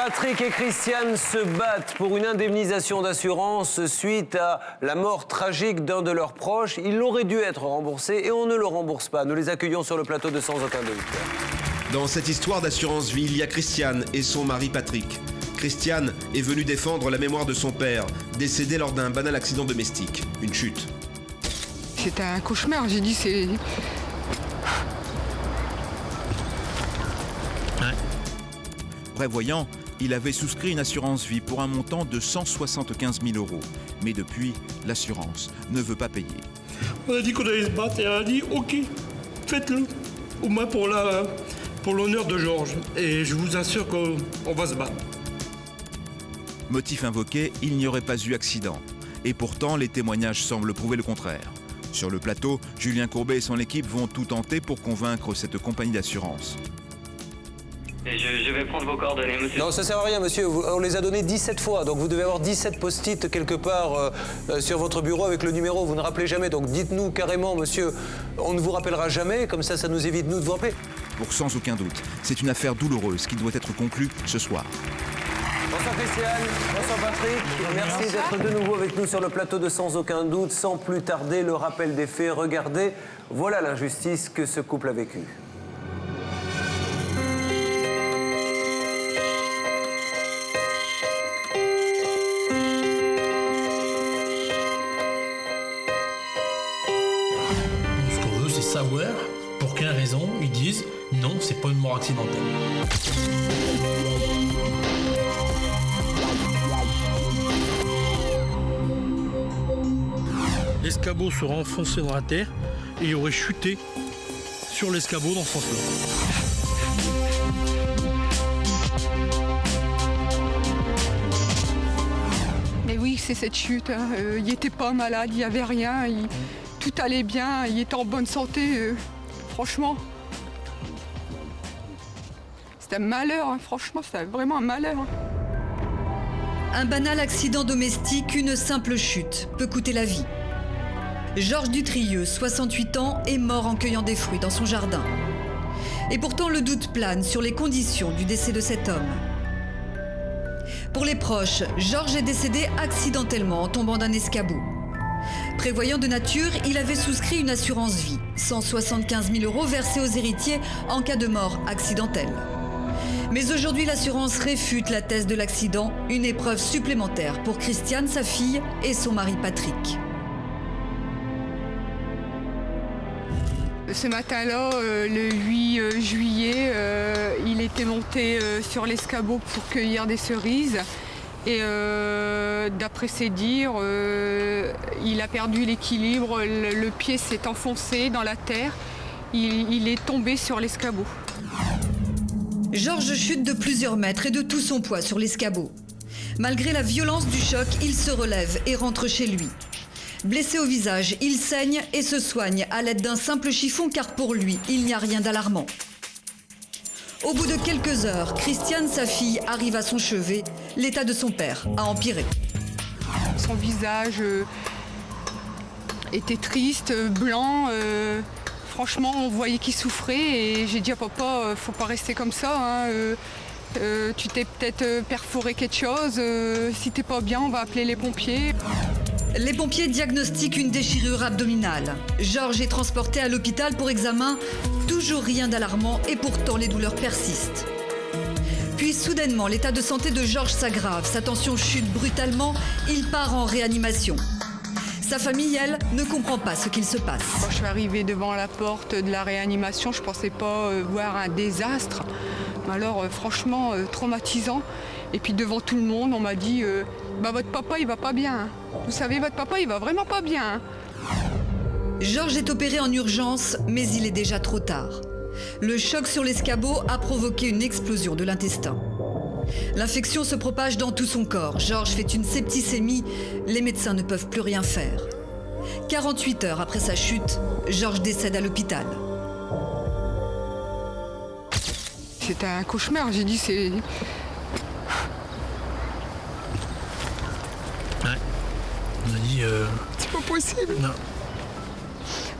Patrick et Christiane se battent pour une indemnisation d'assurance suite à la mort tragique d'un de leurs proches. Il aurait dû être remboursé et on ne le rembourse pas. Nous les accueillons sur le plateau de Sans aucun doute. Dans cette histoire d'assurance vie, il y a Christiane et son mari Patrick. Christiane est venue défendre la mémoire de son père, décédé lors d'un banal accident domestique, une chute. C'était un cauchemar, j'ai dit c'est... Prévoyant, il avait souscrit une assurance vie pour un montant de 175 000 €. Mais depuis, l'assurance ne veut pas payer. On a dit qu'on allait se battre et elle a dit ok, faites-le. Au moins pour l'honneur de Georges. Et je vous assure qu'on va se battre. Motif invoqué, il n'y aurait pas eu accident. Et pourtant, les témoignages semblent prouver le contraire. Sur le plateau, Julien Courbet et son équipe vont tout tenter pour convaincre cette compagnie d'assurance. Et je vais prendre vos coordonnées, monsieur. Non, ça sert à rien, monsieur. On les a donnés 17 fois. Donc vous devez avoir 17 post-it quelque part sur votre bureau avec le numéro. Vous ne rappelez jamais. Donc dites-nous carrément, monsieur, on ne vous rappellera jamais. Comme ça nous évite, nous, de vous rappeler. Pour sans aucun doute, c'est une affaire douloureuse qui doit être conclue ce soir. Bonsoir Christiane, bonsoir Patrick. Merci d'être de nouveau avec nous sur le plateau de Sans aucun doute. Sans plus tarder, le rappel des faits. Regardez, voilà l'injustice que ce couple a vécue. Savoir pour quelle raison ils disent non, c'est pas une mort accidentelle. L'escabeau serait enfoncé dans la terre et il aurait chuté sur l'escabeau dans ce sens-là. Mais oui, c'est cette chute. Hein. Il n'était pas malade, il n'y avait rien. Tout allait bien, il était en bonne santé. Franchement, c'était un malheur. Hein. Franchement, c'était vraiment un malheur. Un banal accident domestique, une simple chute, peut coûter la vie. Georges Dutrieux, 68 ans, est mort en cueillant des fruits dans son jardin. Et pourtant, le doute plane sur les conditions du décès de cet homme. Pour les proches, Georges est décédé accidentellement en tombant d'un escabeau. Prévoyant de nature, il avait souscrit une assurance vie, 175 000 € versés aux héritiers en cas de mort accidentelle. Mais aujourd'hui, l'assurance réfute la thèse de l'accident, une épreuve supplémentaire pour Christiane, sa fille, et son mari Patrick. Ce matin-là, le 8 juillet, il était monté sur l'escabeau pour cueillir des cerises. Et d'après ses dires, il a perdu l'équilibre, le pied s'est enfoncé dans la terre, il est tombé sur l'escabeau. Georges chute de plusieurs mètres et de tout son poids sur l'escabeau. Malgré la violence du choc, il se relève et rentre chez lui. Blessé au visage, il saigne et se soigne à l'aide d'un simple chiffon car pour lui, il n'y a rien d'alarmant. Au bout de quelques heures, Christiane, sa fille, arrive à son chevet. L'état de son père a empiré. Son visage était triste, blanc. Franchement, on voyait qu'il souffrait et j'ai dit à papa, faut pas rester comme ça. Hein, tu t'es peut-être perforé quelque chose. Si t'es pas bien, on va appeler les pompiers. Les pompiers diagnostiquent une déchirure abdominale. Georges est transporté à l'hôpital pour examen. Toujours rien d'alarmant et pourtant les douleurs persistent. Puis soudainement, l'état de santé de Georges s'aggrave. Sa tension chute brutalement. Il part en réanimation. Sa famille, elle, ne comprend pas ce qu'il se passe. Quand je suis arrivée devant la porte de la réanimation, je pensais pas voir un désastre. Mais alors, franchement, traumatisant. Et puis devant tout le monde, on m'a dit votre papa, il va pas bien. Vous savez, votre papa, il va vraiment pas bien. Georges est opéré en urgence, mais il est déjà trop tard. Le choc sur l'escabeau a provoqué une explosion de l'intestin. L'infection se propage dans tout son corps. Georges fait une septicémie. Les médecins ne peuvent plus rien faire. 48 heures après sa chute, Georges décède à l'hôpital. C'était un cauchemar, j'ai dit c'est... On a dit... C'est pas possible. Non.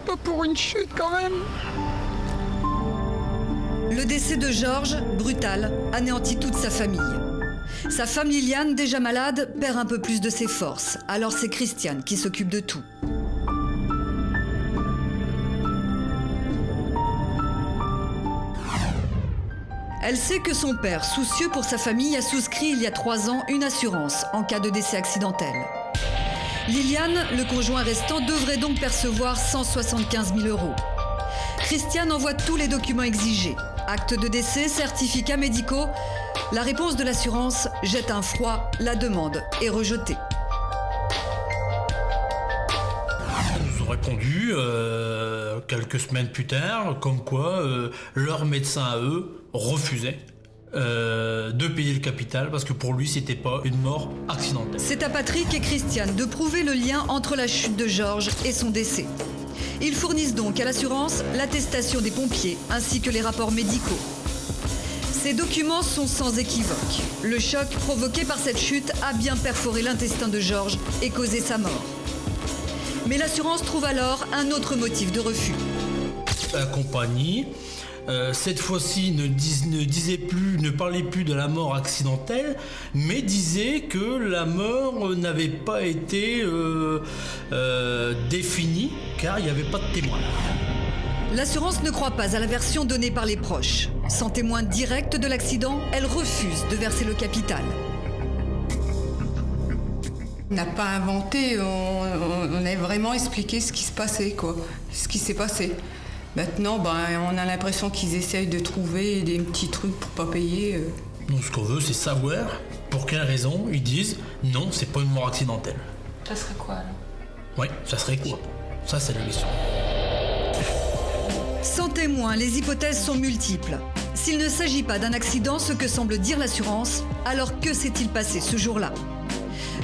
Pas pour une chute quand même. Le décès de Georges, brutal, anéantit toute sa famille. Sa femme Liliane, déjà malade, perd un peu plus de ses forces. Alors c'est Christiane qui s'occupe de tout. Elle sait que son père, soucieux pour sa famille, a souscrit il y a 3 ans une assurance en cas de décès accidentel. Liliane, le conjoint restant, devrait donc percevoir 175 000 €. Christiane envoie tous les documents exigés. Acte de décès, certificats médicaux. La réponse de l'assurance jette un froid, la demande est rejetée. Ils nous ont répondu quelques semaines plus tard, comme quoi leur médecin à eux refusait de payer le capital parce que pour lui c'était pas une mort accidentelle. C'est à Patrick et Christiane de prouver le lien entre la chute de Georges et son décès. Ils fournissent donc à l'assurance l'attestation des pompiers ainsi que les rapports médicaux. Ces documents sont sans équivoque. Le choc provoqué par cette chute a bien perforé l'intestin de Georges et causé sa mort. Mais l'assurance trouve alors un autre motif de refus. La compagnie, cette fois-ci, ne parlait plus de la mort accidentelle, mais disait que la mort n'avait pas été définie car il n'y avait pas de témoin. L'assurance ne croit pas à la version donnée par les proches. Sans témoin direct de l'accident, elle refuse de verser le capital. On n'a pas inventé, on a vraiment expliqué ce qui se passait, quoi, ce qui s'est passé. Maintenant, on a l'impression qu'ils essayent de trouver des petits trucs pour pas payer. Nous, ce qu'on veut, c'est savoir pour quelle raison ils disent non, c'est pas une mort accidentelle. Ça serait quoi alors? Oui, ça serait quoi? Ça, c'est la question. Sans témoin, les hypothèses sont multiples. S'il ne s'agit pas d'un accident, ce que semble dire l'assurance, alors que s'est-il passé ce jour-là?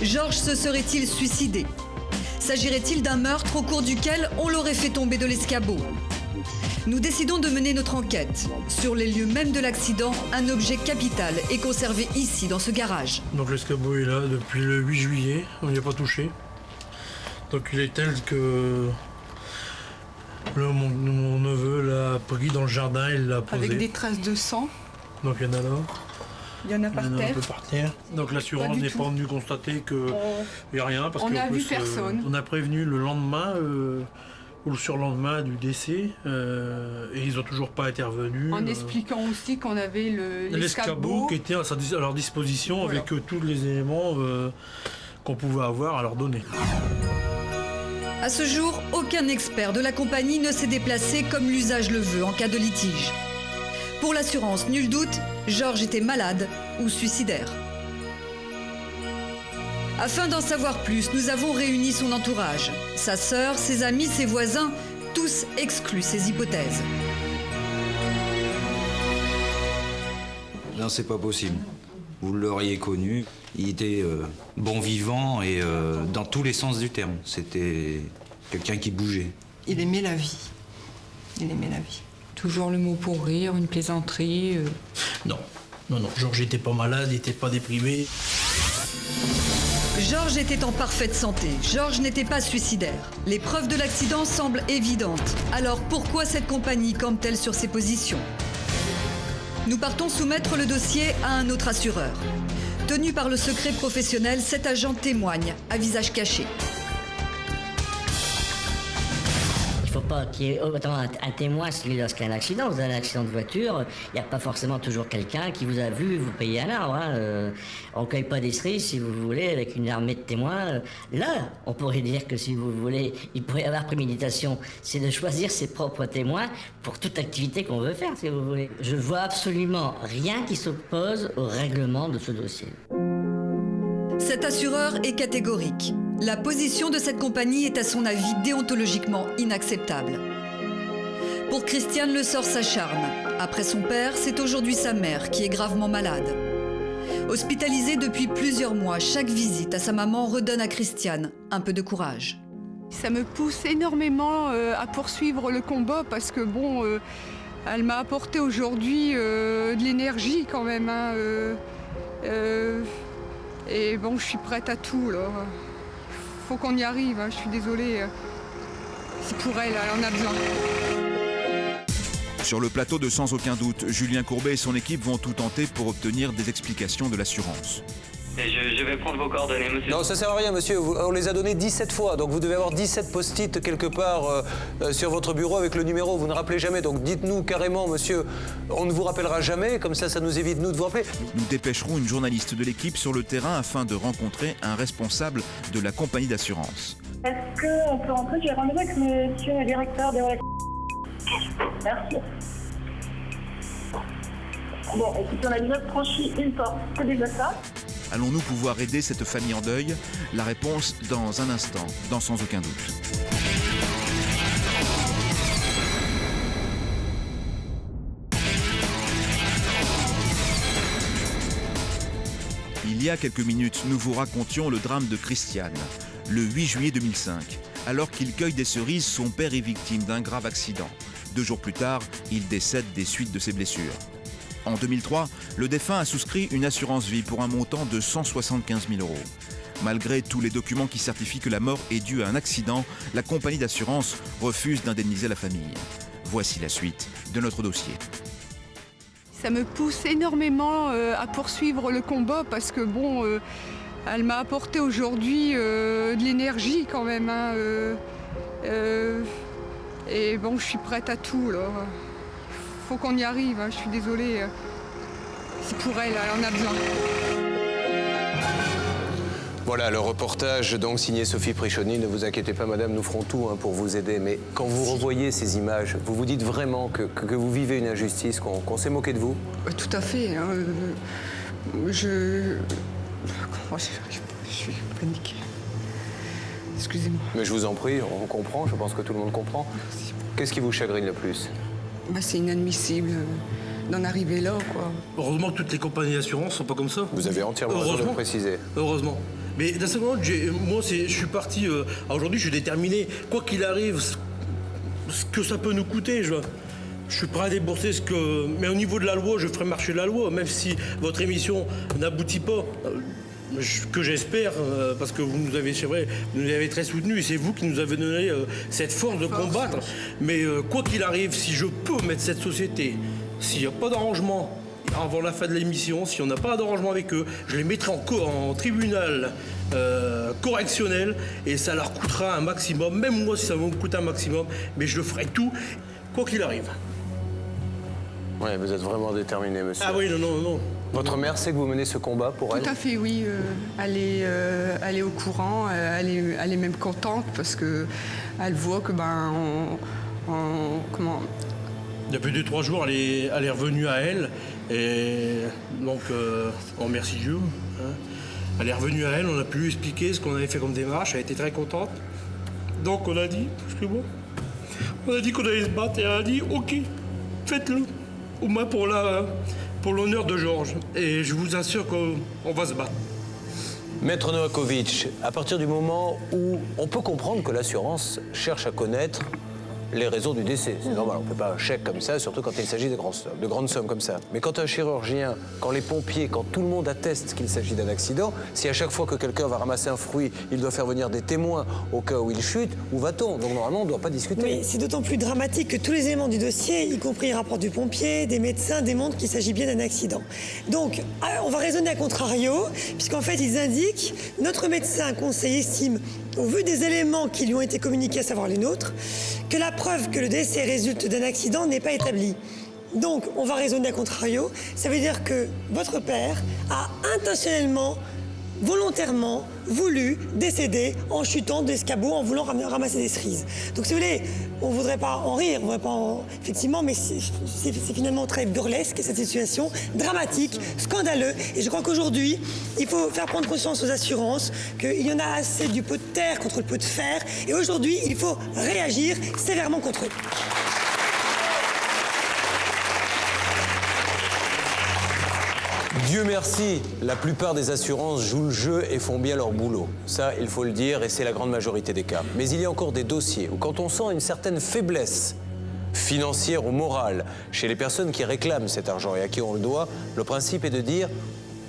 Georges se serait-il suicidé? S'agirait-il d'un meurtre au cours duquel on l'aurait fait tomber de l'escabeau? Nous décidons de mener notre enquête. Sur les lieux mêmes de l'accident, un objet capital est conservé ici, dans ce garage. Donc l'escabeau est là depuis le 8 juillet, on n'y a pas touché. Donc il est tel que mon neveu l'a pris dans le jardin, il l'a posé. Avec des traces de sang. Donc il y en a là. Il y en a par terre. Un peu par terre. Donc l'assurance n'est pas venue constater qu'il n'y a rien. Parce on n'a vu personne. On a prévenu le lendemain ou le surlendemain du décès et ils n'ont toujours pas intervenu. En expliquant aussi qu'on avait l'escabeau qui était à leur disposition, voilà, avec tous les éléments qu'on pouvait avoir à leur donner. À ce jour, aucun expert de la compagnie ne s'est déplacé comme l'usage le veut en cas de litige. Pour l'assurance, nul doute, Georges était malade ou suicidaire. Afin d'en savoir plus, nous avons réuni son entourage. Sa sœur, ses amis, ses voisins, tous excluent ces hypothèses. Non, c'est pas possible. Vous l'auriez connu. Il était bon vivant et dans tous les sens du terme. C'était quelqu'un qui bougeait. Il aimait la vie. Il aimait la vie. Toujours le mot pour rire, une plaisanterie. Non. Georges n'était pas malade, il n'était pas déprimé. Georges était en parfaite santé. Georges n'était pas suicidaire. Les preuves de l'accident semblent évidentes. Alors pourquoi cette compagnie campe-t-elle sur ses positions? Nous partons soumettre le dossier à un autre assureur. Tenu par le secret professionnel, cet agent témoigne à visage caché. Il ne faut pas qu'il y ait autant un témoin lorsqu'il y a un accident. Vous avez un accident de voiture, il n'y a pas forcément toujours quelqu'un qui vous a vu vous payer un arbre. On ne cueille pas des cerises, si vous voulez, avec une armée de témoins. Là, on pourrait dire que si vous voulez, il pourrait y avoir préméditation. C'est de choisir ses propres témoins pour toute activité qu'on veut faire, si vous voulez. Je ne vois absolument rien qui s'oppose au règlement de ce dossier. Cet assureur est catégorique. La position de cette compagnie est à son avis déontologiquement inacceptable. Pour Christiane, le sort s'acharne. Après son père, c'est aujourd'hui sa mère qui est gravement malade. Hospitalisée depuis plusieurs mois, chaque visite à sa maman redonne à Christiane un peu de courage. Ça me pousse énormément à poursuivre le combat parce que elle m'a apporté aujourd'hui de l'énergie quand même. Et je suis prête à tout là. Faut qu'on y arrive, je suis désolée. C'est pour elle, elle en a besoin. Sur le plateau de Sans aucun doute, Julien Courbet et son équipe vont tout tenter pour obtenir des explications de l'assurance. Et je vais prendre vos coordonnées, monsieur. Non, ça sert à rien, monsieur. On les a donnés 17 fois. Donc vous devez avoir 17 post-it quelque part sur votre bureau avec le numéro. Vous ne rappelez jamais. Donc dites-nous carrément, monsieur, on ne vous rappellera jamais. Comme ça nous évite, nous, de vous rappeler. Nous dépêcherons une journaliste de l'équipe sur le terrain afin de rencontrer un responsable de la compagnie d'assurance. Est-ce qu'on peut rentrer? J'ai rendez-vous avec monsieur le directeur des relations. Merci. Bon, écoutez, on a déjà franchi une porte. C'est déjà ça. Allons-nous pouvoir aider cette famille en deuil? La réponse dans un instant, dans Sans aucun doute. Il y a quelques minutes, nous vous racontions le drame de Christiane. Le 8 juillet 2005, alors qu'il cueille des cerises, son père est victime d'un grave accident. 2 jours plus tard, il décède des suites de ses blessures. En 2003, le défunt a souscrit une assurance vie pour un montant de 175 000 €. Malgré tous les documents qui certifient que la mort est due à un accident, la compagnie d'assurance refuse d'indemniser la famille. Voici la suite de notre dossier. Ça me pousse énormément à poursuivre le combat parce que bon, elle m'a apporté aujourd'hui de l'énergie quand même. Hein, et bon, je suis prête à tout là. Faut qu'on y arrive, hein, je suis désolée. C'est pour elle, elle en a besoin. Voilà, le reportage donc signé Sophie Prichoni. Ne vous inquiétez pas, madame, nous ferons tout pour vous aider. Mais quand vous revoyez ces images, vous vous dites vraiment que vous vivez une injustice, qu'on s'est moqué de vous? Tout à fait. Hein, je suis paniquée. Excusez-moi. Mais je vous en prie, on comprend, je pense que tout le monde comprend. Qu'est-ce qui vous chagrine le plus? C'est inadmissible d'en arriver là, quoi. Heureusement que toutes les compagnies d'assurance sont pas comme ça. Vous avez entièrement raison de le préciser. Heureusement. Mais d'un second, moi, je suis parti. Aujourd'hui, je suis déterminé. Quoi qu'il arrive, ce que ça peut nous coûter, je suis prêt à débourser ce que. Mais au niveau de la loi, je ferai marcher la loi, même si votre émission n'aboutit pas. Que j'espère, parce que vous nous avez, c'est vrai, vous nous avez très soutenus et c'est vous qui nous avez donné cette force de combattre. Mais quoi qu'il arrive, si je peux mettre cette société, s'il n'y a pas d'arrangement avant la fin de l'émission, si on n'a pas d'arrangement avec eux, je les mettrai en tribunal correctionnel et ça leur coûtera un maximum, même moi si ça va me coûter un maximum, mais je ferai tout, quoi qu'il arrive. Oui, vous êtes vraiment déterminé, monsieur. Ah oui, non. Votre mère sait que vous menez ce combat pour elle? Tout à fait, oui. Elle est au courant, elle est même contente parce qu'elle voit que, comment... Depuis 2-3 jours, elle est revenue à elle. Et donc, on remercie Dieu. Hein. Elle est revenue à elle, on a pu lui expliquer ce qu'on avait fait comme démarche. Elle était très contente. Donc, on a dit, excusez-moi, on a dit qu'on allait se battre et elle a dit, OK, faites-le. Au moins pour l'honneur de Georges. Et je vous assure qu'on va se battre. Maître Novakovic, à partir du moment où on peut comprendre que l'assurance cherche à connaître les raisons du décès. C'est normal, on ne peut pas un chèque comme ça, surtout quand il s'agit de grandes sommes comme ça. Mais quand un chirurgien, quand les pompiers, quand tout le monde atteste qu'il s'agit d'un accident, si à chaque fois que quelqu'un va ramasser un fruit, il doit faire venir des témoins au cas où il chute, où va-t-on? Donc normalement, on ne doit pas discuter. Oui, c'est d'autant plus dramatique que tous les éléments du dossier, y compris les rapports du pompier, des médecins, démontrent qu'il s'agit bien d'un accident. Donc, on va raisonner à contrario, puisqu'en fait, ils indiquent, notre médecin conseil estime, au vu des éléments qui lui ont été communiqués, à savoir les nôtres, que la preuve que le décès résulte d'un accident n'est pas établie. Donc, on va raisonner à contrario. Ça veut dire que votre père a intentionnellement, volontairement, voulu décéder en chutant d'escabeau, en voulant ramasser des cerises. Donc, si vous voulez, on ne voudrait pas en rire, on voudrait pas effectivement, mais c'est finalement très burlesque, cette situation, dramatique, scandaleux. Et je crois qu'aujourd'hui, il faut faire prendre conscience aux assurances qu'il y en a assez du pot de terre contre le pot de fer. Et aujourd'hui, il faut réagir sévèrement contre eux. Dieu merci, la plupart des assurances jouent le jeu et font bien leur boulot. Ça, il faut le dire, et c'est la grande majorité des cas. Mais il y a encore des dossiers où quand on sent une certaine faiblesse financière ou morale chez les personnes qui réclament cet argent et à qui on le doit, le principe est de dire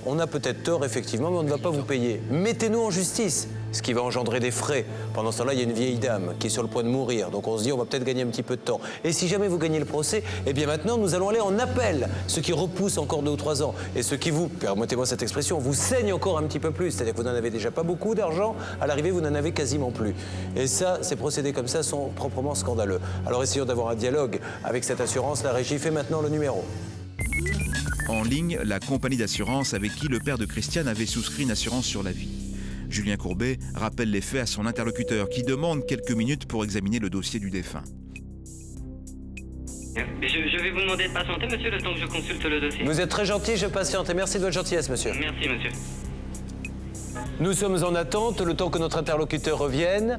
on a peut-être tort, effectivement, mais on ne va pas vous payer. Mettez-nous en justice. ce qui va engendrer des frais. Pendant ce temps-là, il y a une vieille dame qui est sur le point de mourir. Donc on se dit, on va peut-être gagner un petit peu de temps. Et si jamais vous gagnez le procès, eh bien maintenant, nous allons aller en appel, ce qui repousse encore 2 ou 3 ans. Et ce qui vous, permettez-moi cette expression, vous saigne encore un petit peu plus. C'est-à-dire que vous n'en avez déjà pas beaucoup d'argent, à l'arrivée, vous n'en avez quasiment plus. Et ça, ces procédés comme ça sont proprement scandaleux. Alors essayons d'avoir un dialogue avec cette assurance. La régie fait maintenant le numéro. En ligne, la compagnie d'assurance avec qui le père de Christiane avait souscrit une assurance sur la vie. Julien Courbet rappelle les faits à son interlocuteur qui demande quelques minutes pour examiner le dossier du défunt. Je vais vous demander de patienter, monsieur, le temps que je consulte le dossier. Vous êtes très gentil, je patiente. Et merci de votre gentillesse, monsieur. Merci, monsieur. Nous sommes en attente, le temps que notre interlocuteur revienne.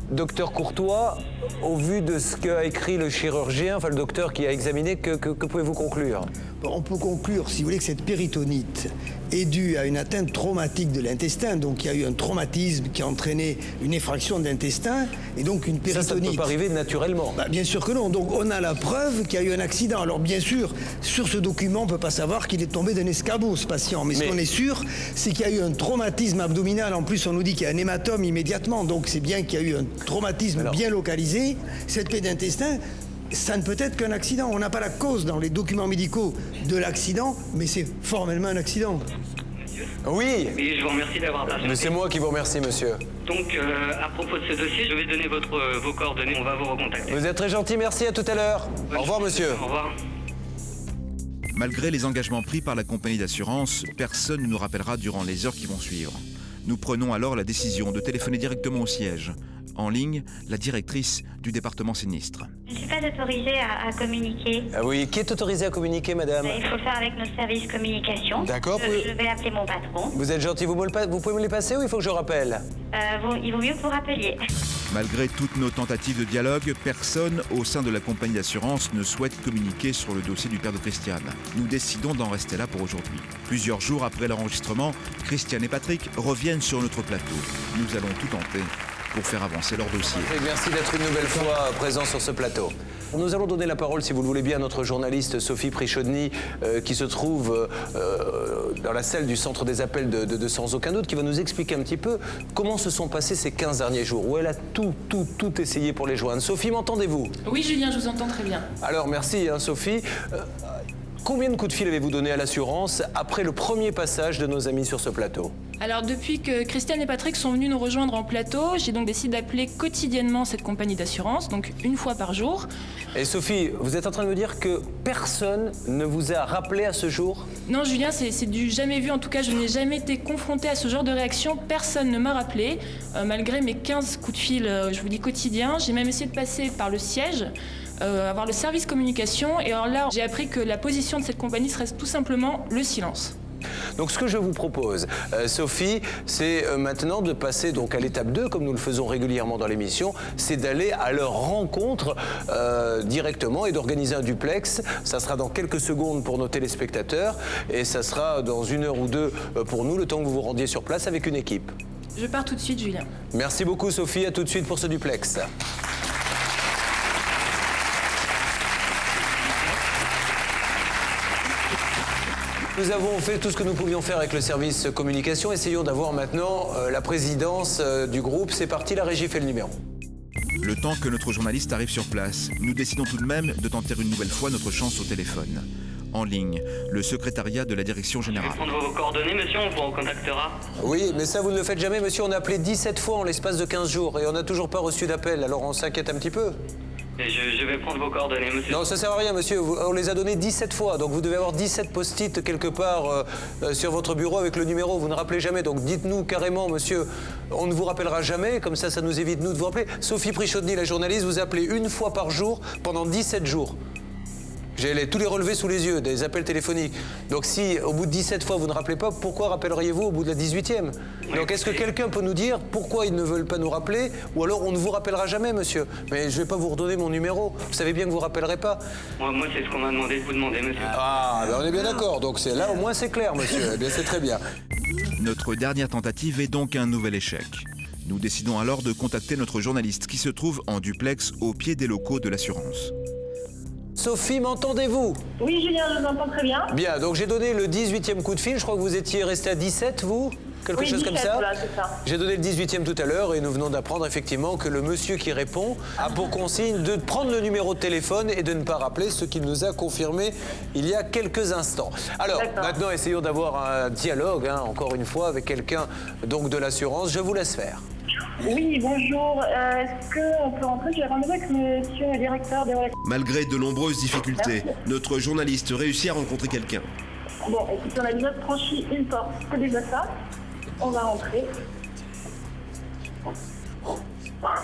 Docteur Courtois, au vu de ce qu'a écrit le chirurgien, enfin le docteur qui a examiné, que pouvez-vous conclure? On peut conclure, si vous voulez, que cette péritonite est due à une atteinte traumatique de l'intestin. Donc il y a eu un traumatisme qui a entraîné une effraction de l'intestin et donc une péritonite. Ça ne peut pas arriver naturellement. Bien sûr que non. Donc on a la preuve qu'il y a eu un accident. Alors bien sûr, sur ce document, on ne peut pas savoir qu'il est tombé d'un escabeau, ce patient. Mais ce qu'on est sûr, c'est qu'il y a eu un traumatisme abdominal. En plus, on nous dit qu'il y a un hématome immédiatement. Donc c'est bien qu'il y a eu un traumatisme bien localisé. Cette plaie d'intestin, ça ne peut être qu'un accident. On n'a pas la cause dans les documents médicaux de l'accident, mais c'est formellement un accident. Oui. Oui, je vous remercie d'avoir patienté. Mais c'est moi qui vous remercie, monsieur. Donc, à propos de ce dossier, je vais donner vos coordonnées. On va vous recontacter. Vous êtes très gentil, merci, à tout à l'heure. Au revoir, monsieur. Au revoir. Malgré les engagements pris par la compagnie d'assurance, personne ne nous rappellera durant les heures qui vont suivre. Nous prenons alors la décision de téléphoner directement au siège. En ligne, la directrice du département sinistre. Je ne suis pas autorisée à communiquer. Ah oui, qui est autorisé à communiquer, madame? Il faut le faire avec notre service communication. D'accord. Je vais appeler mon patron. Vous êtes gentil, vous pouvez me les passer ou il faut que je rappelle? Il vaut mieux que vous rappeliez. Malgré toutes nos tentatives de dialogue, personne au sein de la compagnie d'assurance ne souhaite communiquer sur le dossier du père de Christiane. Nous décidons d'en rester là pour aujourd'hui. Plusieurs jours après l'enregistrement, Christiane et Patrick reviennent sur notre plateau. Nous allons tout tenter pour faire avancer leur dossier. Merci d'être une nouvelle fois présent sur ce plateau. Nous allons donner la parole, si vous le voulez bien, à notre journaliste Sophie Prichodny, qui se trouve dans la salle du centre des appels de Sans Aucun Doute, qui va nous expliquer un petit peu comment se sont passés ces 15 derniers jours, où elle a tout essayé pour les joindre. Sophie, m'entendez-vous? Oui, Julien, je vous entends très bien. Alors, merci, Sophie. Combien de coups de fil avez-vous donné à l'assurance après le premier passage de nos amis sur ce plateau? Alors, depuis que Christiane et Patrick sont venus nous rejoindre en plateau, j'ai donc décidé d'appeler quotidiennement cette compagnie d'assurance, donc une fois par jour. Et Sophie, vous êtes en train de me dire que personne ne vous a rappelé à ce jour? Non, Julien, c'est du jamais vu. En tout cas, je n'ai jamais été confrontée à ce genre de réaction. Personne ne m'a rappelé, malgré mes 15 coups de fil, je vous dis quotidiens. J'ai même essayé de passer par le siège, avoir le service communication. Et alors là, j'ai appris que la position de cette compagnie serait tout simplement le silence. Donc ce que je vous propose, Sophie, c'est maintenant de passer donc à l'étape 2, comme nous le faisons régulièrement dans l'émission, c'est d'aller à leur rencontre directement et d'organiser un duplex. Ça sera dans quelques secondes pour nos téléspectateurs et ça sera dans 1 heure ou 2 pour nous, le temps que vous vous rendiez sur place avec une équipe. Je pars tout de suite, Julien. Merci beaucoup, Sophie. À tout de suite pour ce duplex. Nous avons fait tout ce que nous pouvions faire avec le service communication. Essayons d'avoir maintenant la présidence du groupe. C'est parti, la régie fait le numéro. Le temps que notre journaliste arrive sur place, nous décidons tout de même de tenter une nouvelle fois notre chance au téléphone. En ligne, le secrétariat de la direction générale. Je vais prendre vos coordonnées, monsieur, on vous recontactera. Oui, mais ça, vous ne le faites jamais, monsieur. On a appelé 17 fois en l'espace de 15 jours et on n'a toujours pas reçu d'appel. Alors on s'inquiète un petit peu. Et je vais prendre vos coordonnées, monsieur. Non, ça sert à rien, monsieur. On les a donnés 17 fois. Donc vous devez avoir 17 post-it quelque part sur votre bureau avec le numéro. Vous ne rappelez jamais. Donc dites-nous carrément, monsieur, on ne vous rappellera jamais. Comme ça nous évite, nous, de vous rappeler. Sophie Prichodny, la journaliste, vous appelez une fois par jour pendant 17 jours. J'ai tous les relevés sous les yeux, des appels téléphoniques. Donc si, au bout de 17 fois, vous ne rappelez pas, pourquoi rappelleriez-vous au bout de la 18e? Donc est-ce que quelqu'un peut nous dire pourquoi ils ne veulent pas nous rappeler? Ou alors on ne vous rappellera jamais, monsieur. Mais je ne vais pas vous redonner mon numéro. Vous savez bien que vous ne rappellerez pas. Moi, c'est ce qu'on m'a demandé de vous demander, monsieur. Ah, ben on est bien d'accord. Donc là, au moins, c'est clair, monsieur. Eh bien, c'est très bien. Notre dernière tentative est donc un nouvel échec. Nous décidons alors de contacter notre journaliste qui se trouve en duplex au pied des locaux de l'assurance. Sophie, m'entendez-vous? Oui, Julien, je vous entends très bien. Bien, donc j'ai donné le 18e coup de fil. Je crois que vous étiez resté à 17, vous? Quelque chose 17, comme ça, voilà, c'est ça. J'ai donné le 18e tout à l'heure et nous venons d'apprendre effectivement que le monsieur qui répond a pour consigne de prendre le numéro de téléphone et de ne pas rappeler, ce qu'il nous a confirmé il y a quelques instants. Alors, maintenant, essayons d'avoir un dialogue, encore une fois, avec quelqu'un donc de l'assurance. Je vous laisse faire. Oui, bonjour. Est-ce qu'on peut rentrer? J'ai rendez-vous avec monsieur le directeur des relations. Malgré de nombreuses difficultés, notre journaliste réussit à rencontrer quelqu'un. Bon, écoute, on a déjà franchi une porte. C'est déjà ça. On va rentrer.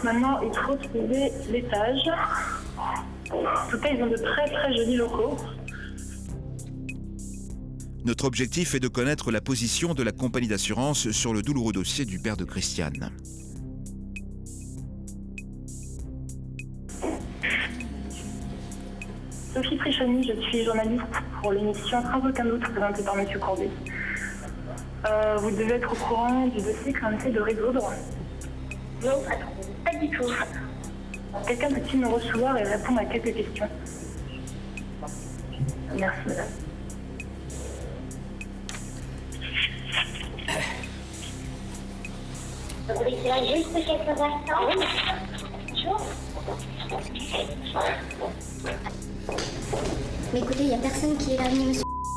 Maintenant, il faut trouver l'étage. En tout cas, ils ont de très très jolis locaux. Notre objectif est de connaître la position de la compagnie d'assurance sur le douloureux dossier du père de Christiane. Sophie Prichoni, je suis journaliste pour l'émission Sans aucun doute présentée par monsieur Courbet. Vous devez être au courant du dossier qu'on essaie de résoudre. Non, pas du tout. Quelqu'un peut-il nous recevoir et répondre à quelques questions? Merci, madame. Vous retirez juste quelques instants. Oui. Bonjour. Mais écoutez, il n'y a personne qui est là, ni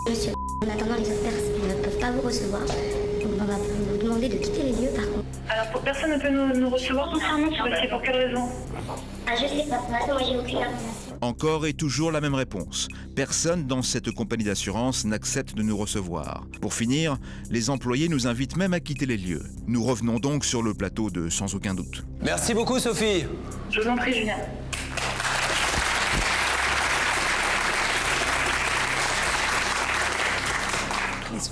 monsieur. En attendant, les autres personnes ne peuvent pas vous recevoir. Donc on va vous demander de quitter les lieux par contre. Alors, personne ne peut nous recevoir concernant ce dossier, pour quelle raison? Ah, je sais pas. Pour l'instant, moi, j'ai aucune information. Encore et toujours la même réponse. Personne dans cette compagnie d'assurance n'accepte de nous recevoir. Pour finir, les employés nous invitent même à quitter les lieux. Nous revenons donc sur le plateau de Sans aucun doute. Merci beaucoup, Sophie. Je vous en prie, Julien.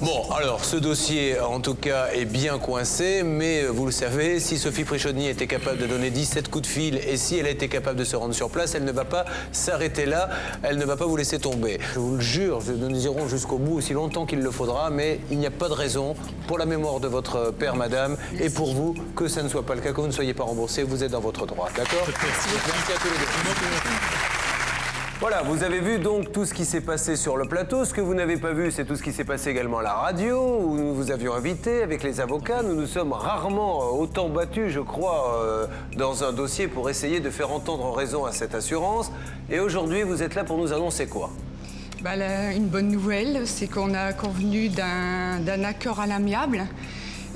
Bon, alors, ce dossier, en tout cas, est bien coincé, mais vous le savez, si Sophie Prichoni était capable de donner 17 coups de fil et si elle a été capable de se rendre sur place, elle ne va pas s'arrêter là, elle ne va pas vous laisser tomber. Je vous le jure, nous irons jusqu'au bout aussi longtemps qu'il le faudra, mais il n'y a pas de raison, pour la mémoire de votre père, madame, et pour vous, que ça ne soit pas le cas, que vous ne soyez pas remboursé, vous êtes dans votre droit, d'accord? Merci à tous les deux. Voilà, vous avez vu donc tout ce qui s'est passé sur le plateau. Ce que vous n'avez pas vu, c'est tout ce qui s'est passé également à la radio, où nous vous avions invité avec les avocats. Nous nous sommes rarement autant battus, je crois, dans un dossier pour essayer de faire entendre raison à cette assurance. Et aujourd'hui, vous êtes là pour nous annoncer quoi? Une bonne nouvelle, c'est qu'on a convenu d'un accord à l'amiable.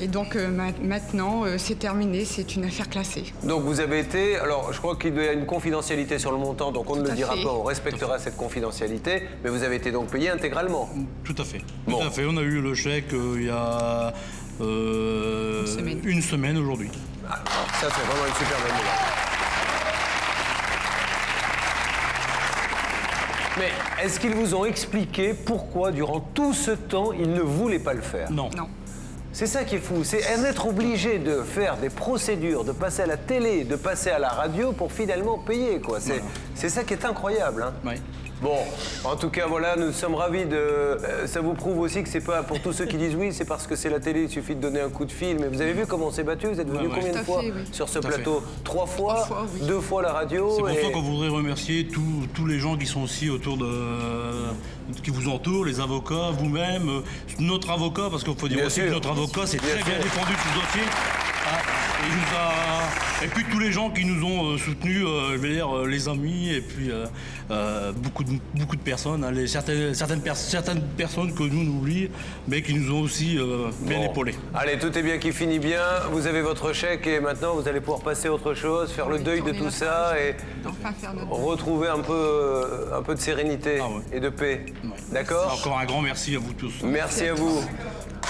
Et donc maintenant, c'est terminé, c'est une affaire classée. Donc vous avez été, alors je crois qu'il y a une confidentialité sur le montant, donc on ne le dira pas, on respectera cette confidentialité, mais vous avez été donc payé intégralement. Tout à fait. Tout à fait, on a eu le chèque il y a une semaine aujourd'hui. Ah, ça c'est vraiment une super bonne nouvelle. Mais est-ce qu'ils vous ont expliqué pourquoi durant tout ce temps, ils ne voulaient pas le faire? Non. C'est ça qui est fou, c'est être obligé de faire des procédures, de passer à la télé, de passer à la radio pour finalement payer, quoi. C'est ça qui est incroyable, hein. Oui. Bon, en tout cas, voilà, nous sommes ravis de... ça vous prouve aussi que c'est pas pour tous ceux qui disent oui, c'est parce que c'est la télé, il suffit de donner un coup de fil. Mais vous avez vu comment on s'est battu? Vous êtes venu combien de fois sur ce plateau? 3 fois, 2 fois la radio. C'est pour ça qu'on voudrait remercier tous les gens qui sont aussi autour qui vous entourent, les avocats, vous-même, notre avocat, parce qu'il faut dire aussi que notre avocat s'est très bien défendu sur ce dossier. Et puis tous les gens qui nous ont soutenus, je veux dire les amis et puis beaucoup de personnes, hein, certaines personnes que nous oublions, mais qui nous ont aussi bien épaulés. Allez, tout est bien qui finit bien. Vous avez votre chèque et maintenant vous allez pouvoir passer à autre chose, faire le deuil de tout ça et retrouver un peu de sérénité et de paix. Ouais. D'accord? Encore un grand merci à vous tous. Merci à vous.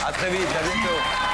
À très vite, à bientôt.